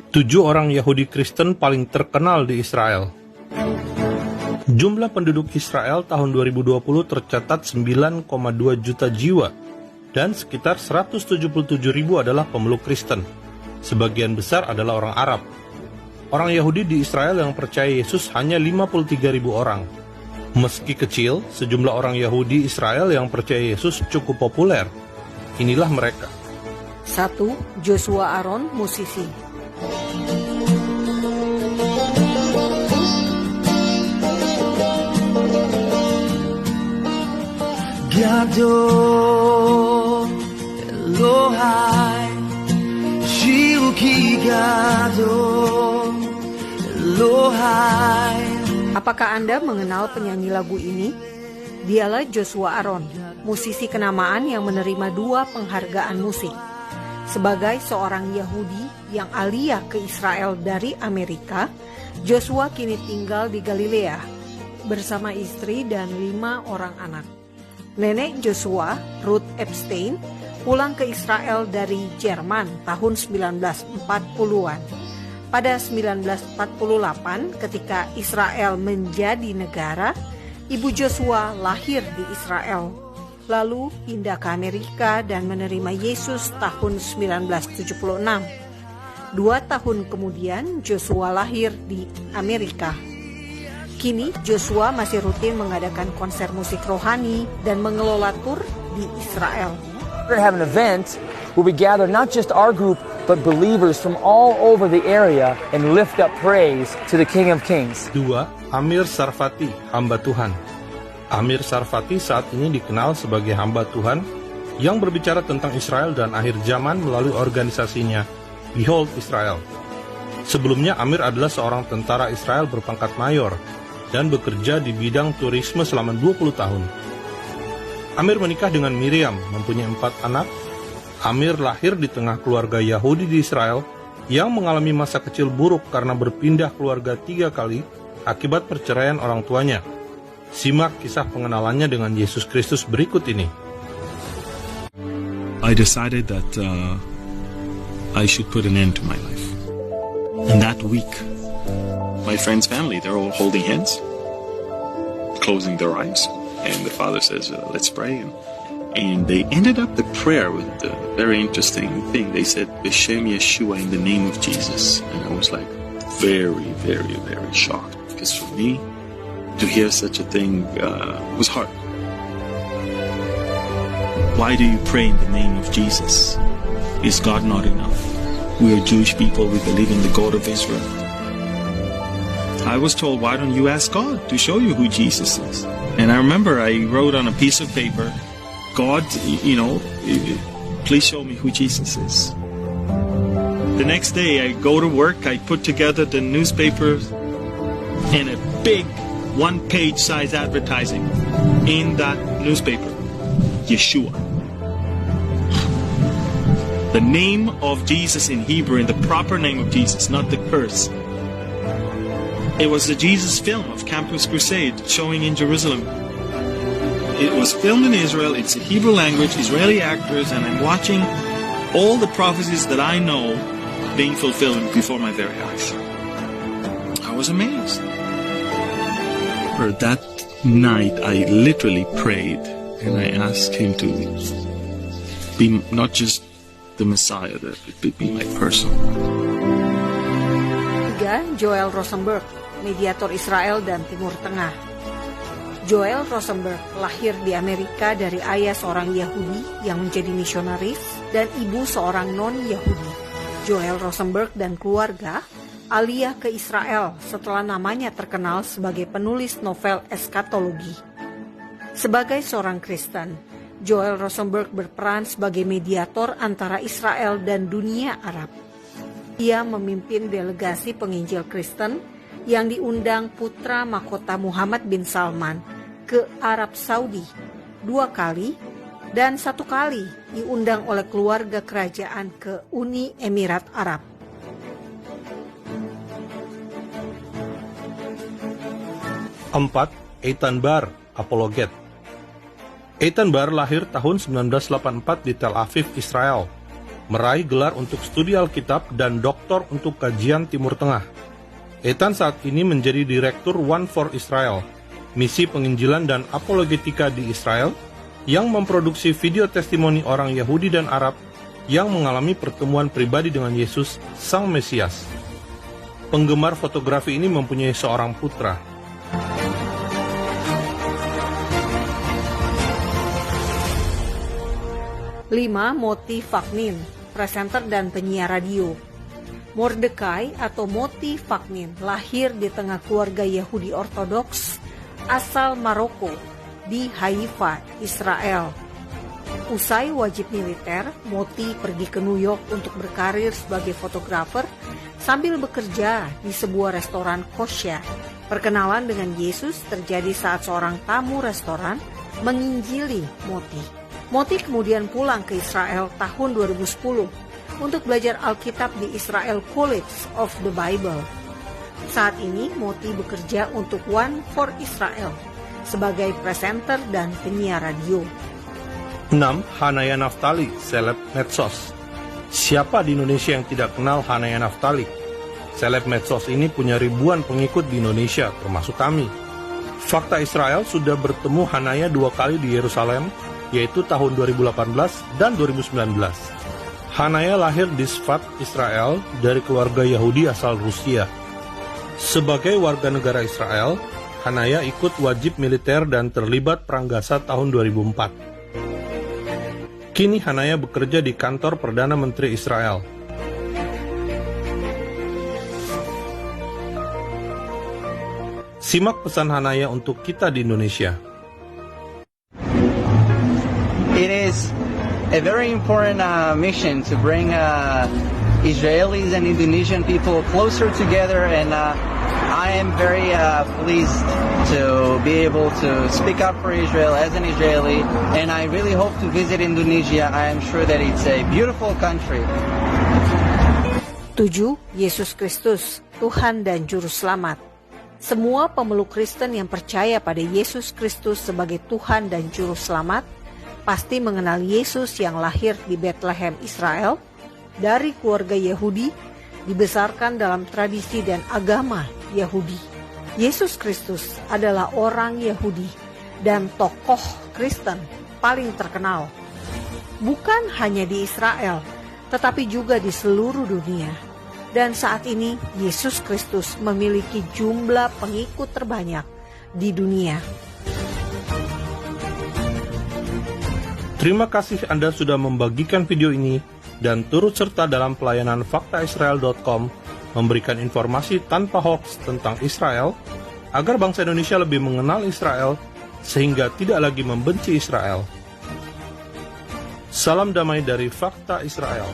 7 orang Yahudi Kristen paling terkenal di Israel. Jumlah penduduk Israel tahun 2020 tercatat 9,2 juta jiwa, dan sekitar 177.000 adalah pemeluk Kristen. Sebagian besar adalah orang Arab. Orang Yahudi di Israel yang percaya Yesus hanya 53.000 orang. Meski kecil, sejumlah orang Yahudi Israel yang percaya Yesus cukup populer. Inilah mereka. 1. Joshua Aaron, musisi. Gadol Elohai Shiruki Gadol Elohai. Apakah Anda mengenal penyanyi lagu ini? Dialah Joshua Aaron, musisi kenamaan yang menerima 2 penghargaan musik. Sebagai seorang Yahudi yang aliyah ke Israel dari Amerika, Joshua kini tinggal di Galilea bersama istri dan 5 orang anak. Nenek Joshua, Ruth Epstein, pulang ke Israel dari Jerman tahun 1940-an. Pada 1948, ketika Israel menjadi negara, ibu Joshua lahir di Israel, lalu pindah ke Amerika dan menerima Yesus tahun 1976. 2 tahun kemudian, Joshua lahir di Amerika. Kini, Joshua masih rutin mengadakan konser musik rohani dan mengelola tur di Israel. We're going to have an event where we gather not just our group, but believers from all over the area and lift up praise to the King of Kings. 2. Amir Sarfati, hamba Tuhan. Amir Sarfati saat ini dikenal sebagai hamba Tuhan yang berbicara tentang Israel dan akhir zaman melalui organisasinya Behold Israel. Sebelumnya Amir adalah seorang tentara Israel berpangkat mayor dan bekerja di bidang turisme selama 20 tahun. Amir menikah dengan Miriam, mempunyai 4 anak. Amir lahir di tengah keluarga Yahudi di Israel yang mengalami masa kecil buruk karena berpindah keluarga 3 kali akibat perceraian orang tuanya. Simak kisah pengenalannya dengan Yesus Kristus berikut ini. I decided that I should put an end to my life. And that week, my friend's family, they're all holding hands, closing their eyes, and the father says, let's pray. And they ended up the prayer with a very interesting thing. They said, B'Shem Yeshua, in the name of Jesus. And I was like very, very, very shocked, because for me, to hear such a thing was hard. Why do you pray in the name of Jesus? Is God not enough? We are Jewish people, we believe in the God of Israel. I was told, why don't you ask God to show you who Jesus is? And I remember I wrote on a piece of paper, God, please show me who Jesus is. The next day I go to work, I put together the newspapers and a big 1-page size advertising in that newspaper, Yeshua. The name of Jesus in Hebrew, in the proper name of Jesus, not the curse. It was the Jesus film of Campus Crusade showing in Jerusalem. It was filmed in Israel, it's a Hebrew language, Israeli actors, and I'm watching all the prophecies that I know being fulfilled before my very eyes. I was amazed. That night I literally prayed and I asked him to be not just the Messiah, but be my person. 3. Joel Rosenberg, mediator Israel dan Timur Tengah. Joel Rosenberg lahir di Amerika dari ayah seorang Yahudi yang menjadi misionaris dan ibu seorang non-Yahudi. Joel Rosenberg dan keluarga aliyah ke Israel setelah namanya terkenal sebagai penulis novel eskatologi. Sebagai seorang Kristen, Joel Rosenberg berperan sebagai mediator antara Israel dan dunia Arab. Ia memimpin delegasi penginjil Kristen yang diundang putra mahkota Muhammad bin Salman ke Arab Saudi 2 kali dan 1 kali diundang oleh keluarga kerajaan ke Uni Emirat Arab. 4. Eitan Bar, apologet. Eitan Bar lahir tahun 1984 di Tel Aviv, Israel. meraih gelar untuk studi Alkitab dan doktor untuk kajian Timur Tengah. Ethan saat ini menjadi Direktur One for Israel, misi penginjilan dan apologetika di Israel, yang memproduksi video testimoni orang Yahudi dan Arab yang mengalami pertemuan pribadi dengan Yesus, Sang Mesias. Penggemar fotografi ini mempunyai seorang putra. Lima, Moti Vaknin, presenter dan penyiar radio. Mordekai atau Moti Vaknin lahir di tengah keluarga Yahudi Ortodoks asal Maroko di Haifa, Israel. Usai wajib militer, Moti pergi ke New York untuk berkarir sebagai fotografer sambil bekerja di sebuah restoran kosher. Perkenalan dengan Yesus terjadi saat seorang tamu restoran menginjili Moti. Moti kemudian pulang ke Israel tahun 2010 untuk belajar Alkitab di Israel College of the Bible. Saat ini Moti bekerja untuk One for Israel sebagai presenter dan penyiar radio. 6. Hanaya Naftali, seleb medsos. Siapa di Indonesia yang tidak kenal Hanaya Naftali? Seleb medsos ini punya ribuan pengikut di Indonesia, termasuk kami. Fakta Israel sudah bertemu Hanaya 2 kali di Yerusalem, yaitu tahun 2018 dan 2019. Hanaya lahir di Sfat, Israel, dari keluarga Yahudi asal Rusia. Sebagai warga negara Israel, Hanaya ikut wajib militer dan terlibat Perang Gaza tahun 2004. Kini Hanaya bekerja di kantor Perdana Menteri Israel. Simak pesan Hanaya untuk kita di Indonesia. It is a very important mission to bring Israelis and Indonesian people closer together, and I am very pleased to be able to speak up for Israel as an Israeli, and I really hope to visit Indonesia. I am sure that it's a beautiful country. 7. Yesus Kristus, Tuhan dan Juru Selamat. Semua pemeluk Kristen yang percaya pada Yesus Kristus sebagai Tuhan dan Juru Selamat pasti mengenal Yesus yang lahir di Bethlehem, Israel, dari keluarga Yahudi, dibesarkan dalam tradisi dan agama Yahudi. Yesus Kristus adalah orang Yahudi dan tokoh Kristen paling terkenal. Bukan hanya di Israel, tetapi juga di seluruh dunia. Dan saat ini, Yesus Kristus memiliki jumlah pengikut terbanyak di dunia. Terima kasih Anda sudah membagikan video ini dan turut serta dalam pelayanan faktaisrael.com memberikan informasi tanpa hoax tentang Israel agar bangsa Indonesia lebih mengenal Israel sehingga tidak lagi membenci Israel. Salam damai dari Fakta Israel.